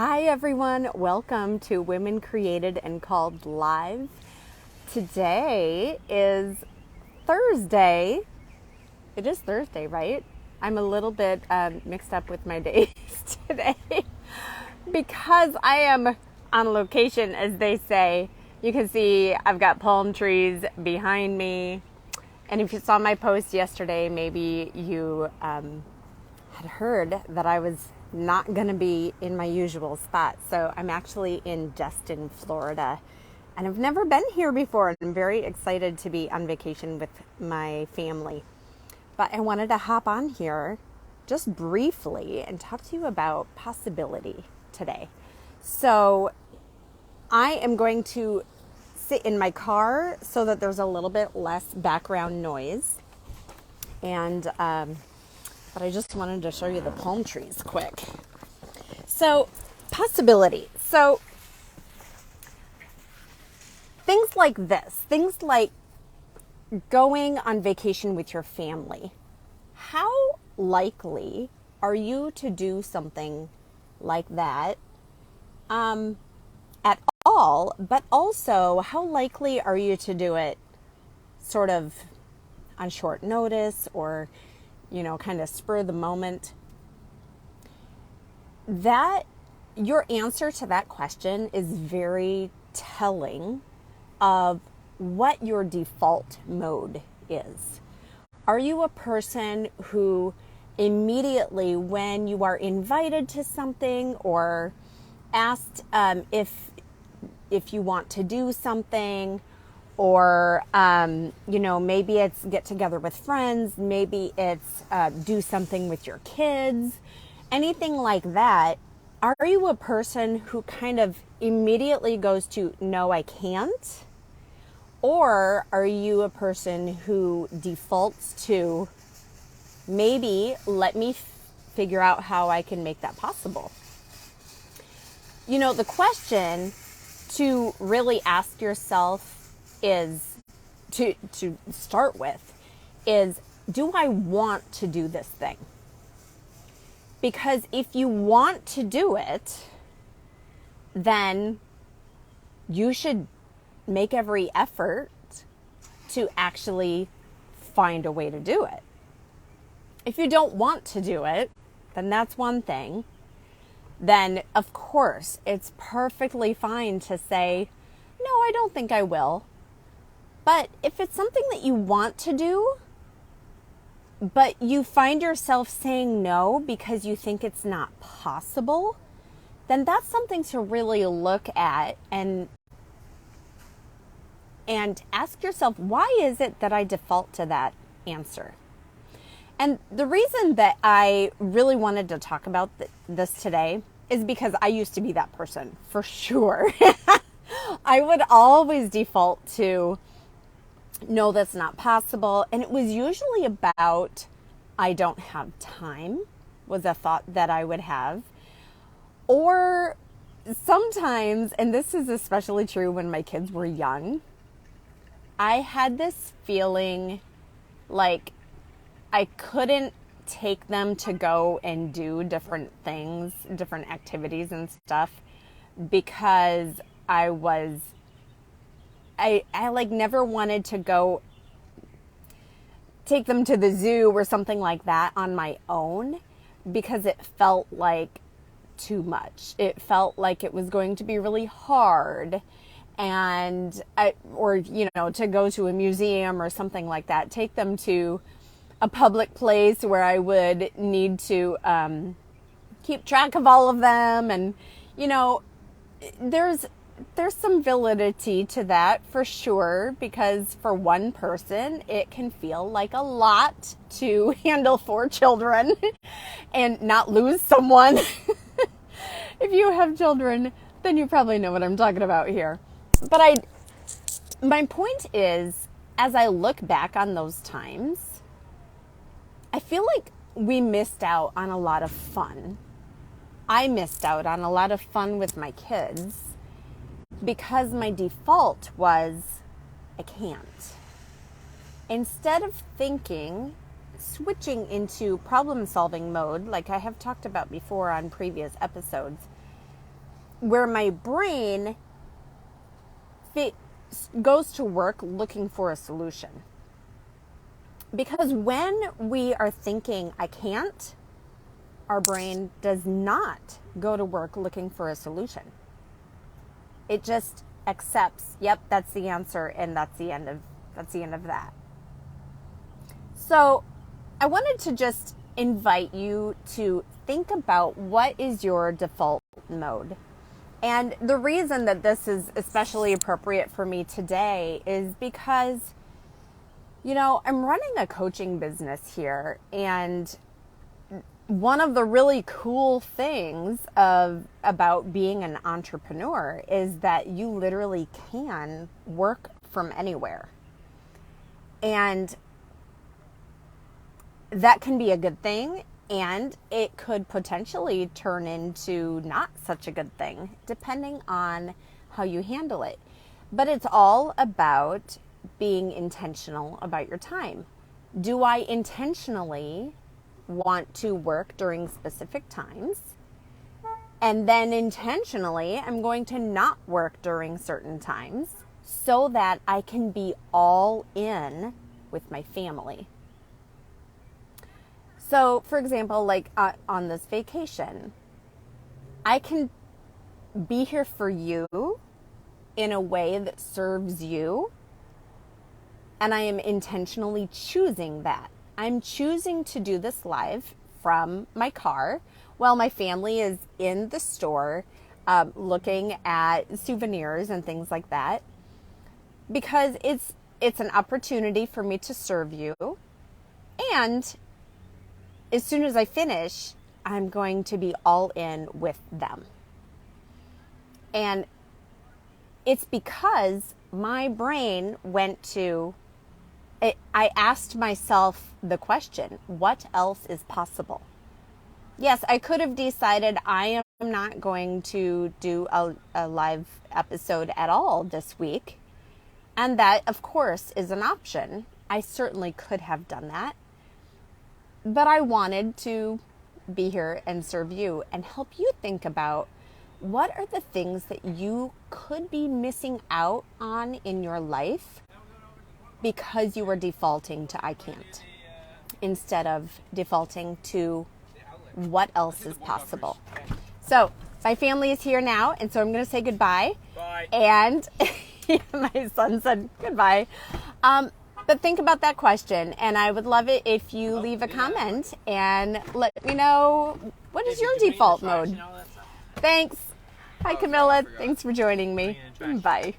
Hi everyone, welcome to Women Created and Called Live. Today is Thursday. It is Thursday, right? I'm a little bit mixed up with my days today because I am on location, as they say. You can see I've got palm trees behind me. And if you saw my post yesterday, maybe you had heard that I was not going to be in my usual spot. So I'm actually in Destin, Florida, and I've never been here before. I'm very excited to be on vacation with my family. But I wanted to hop on here just briefly and talk to you about possibility today. So I am going to sit in my car so that there's a little bit less background noise. And but I just wanted to show you the palm trees quick. So, possibility. So, things like this, things like going on vacation with your family. How likely are you to do something like that at all? But also, how likely are you to do it sort of on short notice or kind of spur of the moment? That your answer to that question is very telling of what your default mode is. Are you a person who immediately, when you are invited to something or asked if you want to do something, or, maybe it's get together with friends, maybe it's do something with your kids, anything like that, are you a person who kind of immediately goes to, no, I can't? Or are you a person who defaults to, maybe let me figure out how I can make that possible? The question to really ask yourself is, to start with, is, do I want to do this thing? Because if you want to do it, then you should make every effort to actually find a way to do it. If you don't want to do it, then that's one thing. Then, of course, it's perfectly fine to say, no, I don't think I will. But if it's something that you want to do, but you find yourself saying no because you think it's not possible, then that's something to really look at and ask yourself, why is it that I default to that answer? And the reason that I really wanted to talk about this today is because I used to be that person, for sure. I would always default to, no, that's not possible. And it was usually about, I don't have time, was a thought that I would have. Or sometimes, and this is especially true when my kids were young, I had this feeling like I couldn't take them to go and do different things, different activities and stuff, because I never wanted to go take them to the zoo or something like that on my to felt like too much. It felt like it was going to be really hard, and to go to a museum or something like that, take them to a public place where I would need to keep track of all of them, and there's some validity to that for sure, because for one person it can feel like a lot to handle 4 children and not lose someone. If you have children, then you probably know what I'm talking about here. But my point is, as I look back on those times, I feel like we missed out on a lot of fun. I missed out on a lot of fun with my kids because my default was, I can't. Instead of switching into problem-solving mode, like I have talked about before on previous episodes, where my brain goes to work looking for a solution. Because when we are thinking, I can't, our brain does not go to work looking for a solution. It just accepts, yep, that's the answer, and that's the end of that. So I wanted to just invite you to think about what is your default mode. And the reason that this is especially appropriate for me today is because, I'm running a coaching business here, and one of the really cool things about being an entrepreneur is that you literally can work from anywhere. And that can be a good thing, and it could potentially turn into not such a good thing, depending on how you handle it. But it's all about being intentional about your time. Do I intentionally want to work during specific times? And then intentionally, I'm going to not work during certain times so that I can be all in with my family. So, for example, like on this vacation, I can be here for you in a way that serves you, and I am intentionally choosing that. I'm choosing to do this live from my car while my family is in the store looking at souvenirs and things like that, because it's an opportunity for me to serve you. And as soon as I finish, I'm going to be all in with them. And it's because my brain went to, I asked myself the question, what else is possible? Yes, I could have decided I am not going to do a live episode at all this week. And that, of course, is an option. I certainly could have done that. But I wanted to be here and serve you and help you think about what are the things that you could be missing out on in your life because you are defaulting to I can't, instead of defaulting to what else is possible. So my family is here now, and so I'm going to say goodbye. Bye. And my son said goodbye. But think about that question, and I would love it if you leave a comment and let me know what is your default mode. Thanks. Hi, Camilla. Thanks for joining me. Bye.